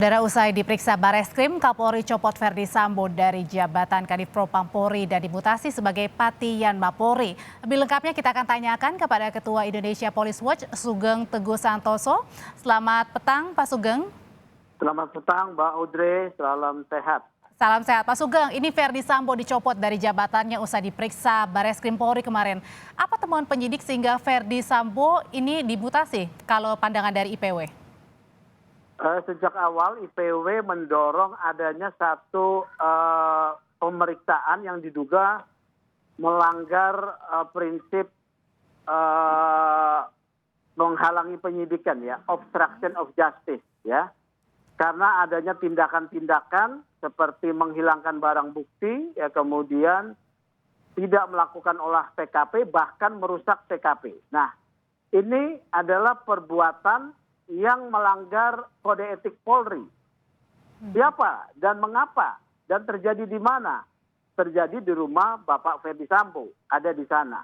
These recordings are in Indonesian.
Saudara, usai diperiksa Bareskrim, Kapolri copot Verdi Sambo dari jabatan Kadif Propampori dan dimutasi sebagai Patian Mapolri. Lebih lengkapnya kita akan tanyakan kepada Ketua Indonesia Police Watch, Sugeng Teguh Santoso. Selamat petang, Pak Sugeng. Selamat petang, Mbak Audrey. Salam sehat. Salam sehat, Pak Sugeng. Ini Verdi Sambo dicopot dari jabatannya usai diperiksa Bareskrim Polri kemarin. Apa temuan penyidik sehingga Verdi Sambo ini dimutasi kalau pandangan dari IPW? Sejak awal IPW mendorong adanya satu pemeriksaan yang diduga melanggar prinsip menghalangi penyidikan, ya, obstruction of justice, ya, karena adanya tindakan-tindakan seperti menghilangkan barang bukti, ya, kemudian tidak melakukan olah TKP, bahkan merusak TKP. Nah, ini adalah perbuatan yang melanggar kode etik Polri. Siapa dan mengapa dan terjadi di mana? Terjadi di rumah Bapak Verdi Sambo, ada di sana.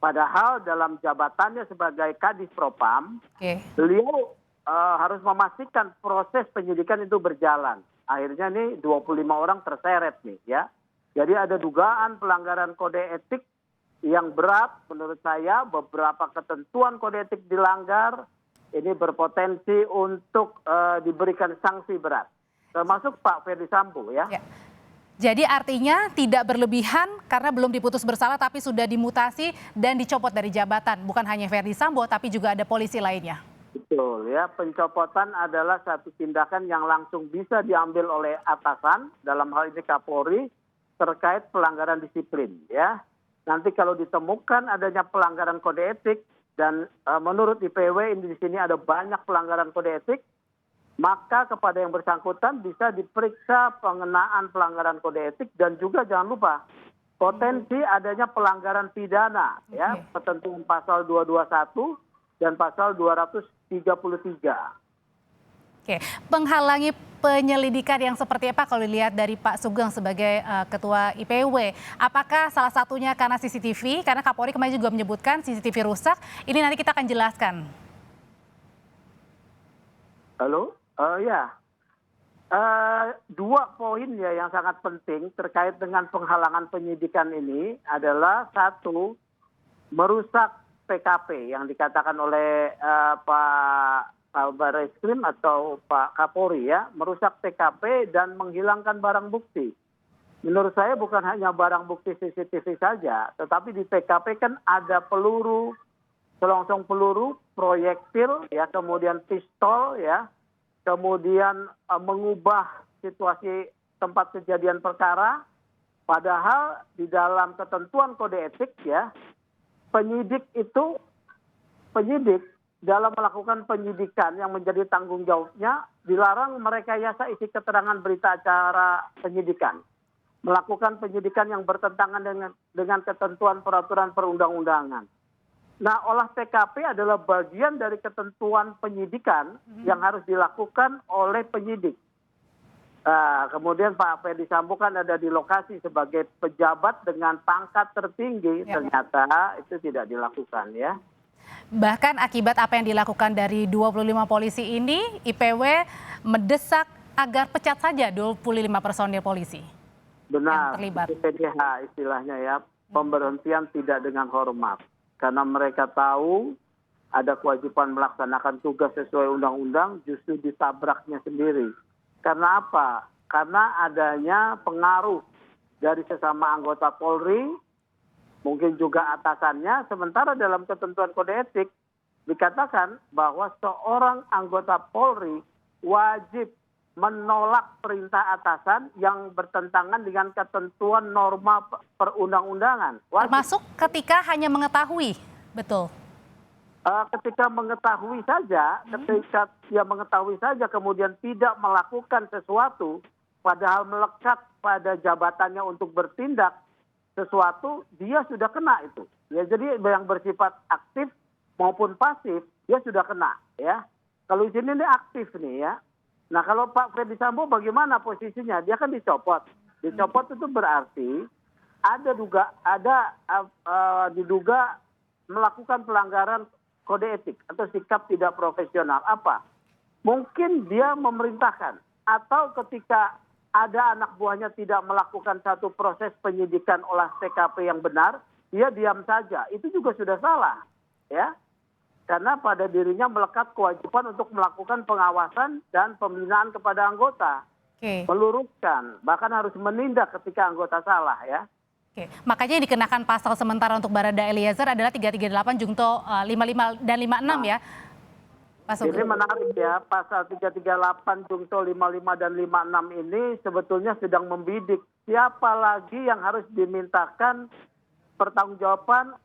Padahal dalam jabatannya sebagai Kadif Propam, beliau harus memastikan proses penyidikan itu berjalan. Akhirnya nih 25 orang terseret nih, ya. Jadi ada dugaan pelanggaran kode etik yang berat menurut saya, beberapa ketentuan kode etik dilanggar. Ini berpotensi untuk diberikan sanksi berat, termasuk Pak Verdi Sambo, ya. Jadi artinya tidak berlebihan karena belum diputus bersalah tapi sudah dimutasi dan dicopot dari jabatan. Bukan hanya Verdi Sambo tapi juga ada polisi lainnya. Betul, ya. Pencopotan adalah satu tindakan yang langsung bisa diambil oleh atasan, dalam hal ini Kapolri, terkait pelanggaran disiplin, ya. Nanti kalau ditemukan adanya pelanggaran kode etik, dan menurut IPW di sini ada banyak pelanggaran kode etik, maka kepada yang bersangkutan bisa diperiksa pengenaan pelanggaran kode etik dan juga jangan lupa potensi adanya pelanggaran pidana, ya, ketentuan pasal 221 dan pasal 233. Oke, menghalangi penyelidikan yang seperti apa kalau dilihat dari Pak Sugeng sebagai Ketua IPW? Apakah salah satunya karena CCTV? Karena Kapolri kemarin juga menyebutkan CCTV rusak. Ini nanti kita akan jelaskan. Halo? Ya. Dua poin, ya, yang sangat penting terkait dengan penghalangan penyidikan ini adalah satu, merusak PKP yang dikatakan oleh Pak Bareskrim atau Pak Kapolri, ya, merusak TKP dan menghilangkan barang bukti. Menurut saya bukan hanya barang bukti CCTV saja, tetapi di TKP kan ada peluru, selongsong peluru, proyektil, ya, kemudian pistol, ya, kemudian mengubah situasi tempat kejadian perkara. Padahal di dalam ketentuan kode etik, ya, penyidik dalam melakukan penyidikan yang menjadi tanggung jawabnya dilarang merekayasa isi keterangan berita acara penyidikan, melakukan penyidikan yang bertentangan dengan ketentuan peraturan perundang-undangan. Nah, olah TKP adalah bagian dari ketentuan penyidikan yang harus dilakukan oleh penyidik. Kemudian Pak Verdi Sambo kan ada di lokasi sebagai pejabat dengan pangkat tertinggi, ternyata itu tidak dilakukan, ya. Bahkan akibat apa yang dilakukan dari 25 polisi ini, IPW mendesak agar pecat saja 25 personil polisi. Benar, yang terlibat. itu PDH istilahnya, ya, pemberhentian tidak dengan hormat. Karena mereka tahu ada kewajiban melaksanakan tugas sesuai undang-undang, justru ditabraknya sendiri. Karena apa? Karena adanya pengaruh dari sesama anggota Polri, mungkin juga atasannya, sementara dalam ketentuan kode etik dikatakan bahwa seorang anggota Polri wajib menolak perintah atasan yang bertentangan dengan ketentuan norma perundang-undangan. Termasuk ketika hanya mengetahui, betul? Ketika mengetahui saja, ketika dia mengetahui saja kemudian tidak melakukan sesuatu, padahal melekat pada jabatannya untuk bertindak sesuatu, dia sudah kena itu. Ya, jadi yang bersifat aktif maupun pasif, dia sudah kena, ya. Kalau di sini ini aktif nih, ya. Nah, kalau Pak Verdi Sambo bagaimana posisinya? Dia kan dicopot. Dicopot itu berarti diduga melakukan pelanggaran kode etik atau sikap tidak profesional. Apa? Mungkin dia memerintahkan atau ketika ada anak buahnya tidak melakukan satu proses penyidikan olah TKP yang benar, dia diam saja. Itu juga sudah salah, ya. Karena pada dirinya melekat kewajiban untuk melakukan pengawasan dan pembinaan kepada anggota. Oke. Meluruskan, bahkan harus menindak ketika anggota salah, ya. Oke, makanya yang dikenakan pasal sementara untuk Barada Eliezer adalah 338 Jungto 55 dan 56 ya, Pak Ini Sugeng. menarik ya, pasal 338 Jungto 55 dan 56 ini sebetulnya sedang membidik siapa lagi yang harus dimintakan pertanggungjawaban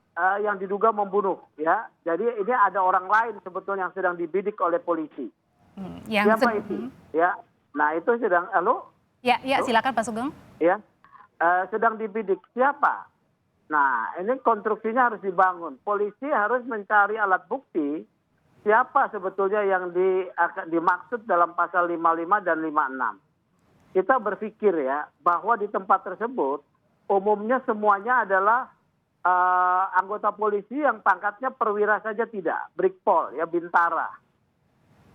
yang diduga membunuh, ya. Jadi ini ada orang lain sebetulnya yang sedang dibidik oleh polisi. Siapa itu? Ya. Nah, itu sedang Ya, silakan Pak Sugeng. Ya. Sedang dibidik siapa? Nah, ini konstruksinya harus dibangun. Polisi harus mencari alat bukti siapa sebetulnya yang dimaksud dalam pasal 55 dan 56. Kita berpikir ya bahwa di tempat tersebut umumnya semuanya adalah anggota polisi yang pangkatnya perwira saja tidak, Brigpol ya, bintara.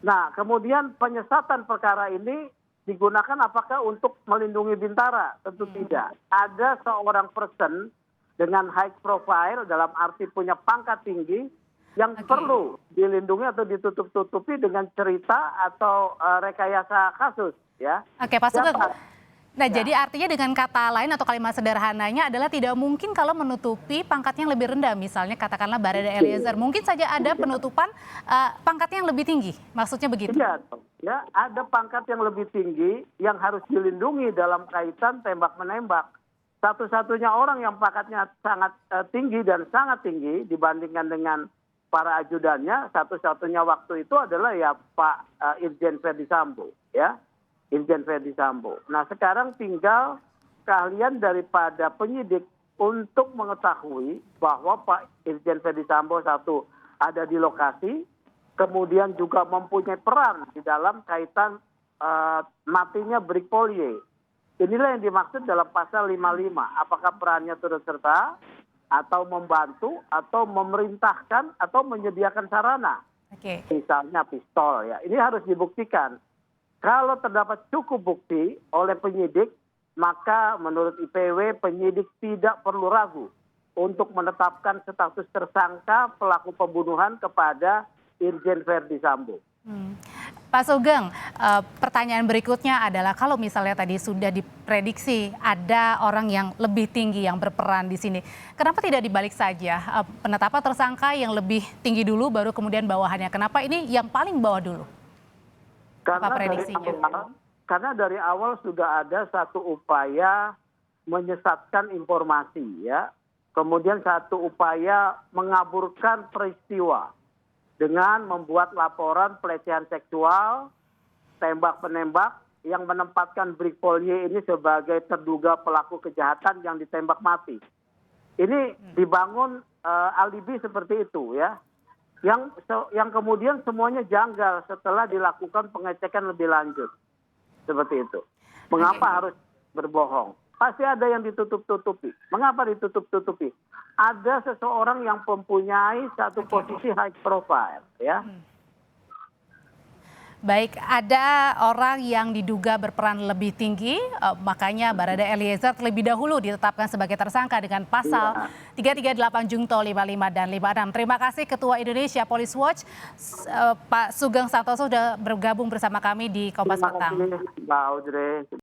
Nah, kemudian penyesatan perkara ini digunakan apakah untuk melindungi bintara? Tentu tidak. Ada seorang person dengan high profile dalam arti punya pangkat tinggi yang perlu dilindungi atau ditutup-tutupi dengan cerita atau rekayasa kasus, ya. Oke, Pak Sugeng. Nah, jadi artinya dengan kata lain atau kalimat sederhananya adalah tidak mungkin kalau menutupi pangkatnya yang lebih rendah, misalnya katakanlah Barada Eliezer. Mungkin saja ada penutupan pangkatnya yang lebih tinggi, maksudnya begitu? Iya, ya, ada pangkat yang lebih tinggi yang harus dilindungi dalam kaitan tembak-menembak. Satu-satunya orang yang pangkatnya sangat tinggi dan sangat tinggi dibandingkan dengan para ajudannya, satu-satunya waktu itu adalah ya Pak Irjen Verdi Sambo, ya, Irjen Verdi Sambo. Nah, sekarang tinggal keahlian daripada penyidik untuk mengetahui bahwa Pak Irjen Verdi Sambo satu ada di lokasi, kemudian juga mempunyai peran di dalam kaitan matinya Brigpol Y. Inilah yang dimaksud dalam pasal 55. Apakah perannya turut serta atau membantu atau memerintahkan atau menyediakan sarana. Misalnya pistol ya. Ini harus dibuktikan. Kalau terdapat cukup bukti oleh penyidik, maka menurut IPW penyidik tidak perlu ragu untuk menetapkan status tersangka pelaku pembunuhan kepada Irjen Verdi Sambo. Pak Sugeng, pertanyaan berikutnya adalah kalau misalnya tadi sudah diprediksi ada orang yang lebih tinggi yang berperan di sini, kenapa tidak dibalik saja penetapan tersangka yang lebih tinggi dulu baru kemudian bawahannya? Kenapa ini yang paling bawah dulu? Apa prediksinya? Karena dari awal sudah ada satu upaya menyesatkan informasi ya, kemudian satu upaya mengaburkan peristiwa dengan membuat laporan pelecehan seksual, tembak-menembak yang menempatkan Brigpol Y ini sebagai terduga pelaku kejahatan yang ditembak mati. Ini dibangun alibi seperti itu ya, yang kemudian semuanya janggal setelah dilakukan pengecekan lebih lanjut. Seperti itu. Mengapa harus berbohong? Pasti ada yang ditutup-tutupi. Mengapa ditutup-tutupi? Ada seseorang yang mempunyai satu posisi high profile, ya. Baik, ada orang yang diduga berperan lebih tinggi, makanya Barada Eliezer terlebih dahulu ditetapkan sebagai tersangka dengan pasal 338 Jungto 55 dan 56. Terima kasih Ketua Indonesia Police Watch, Pak Sugeng Santoso sudah bergabung bersama kami di Kompas Petang. Terima kasih, Mbak Audrey.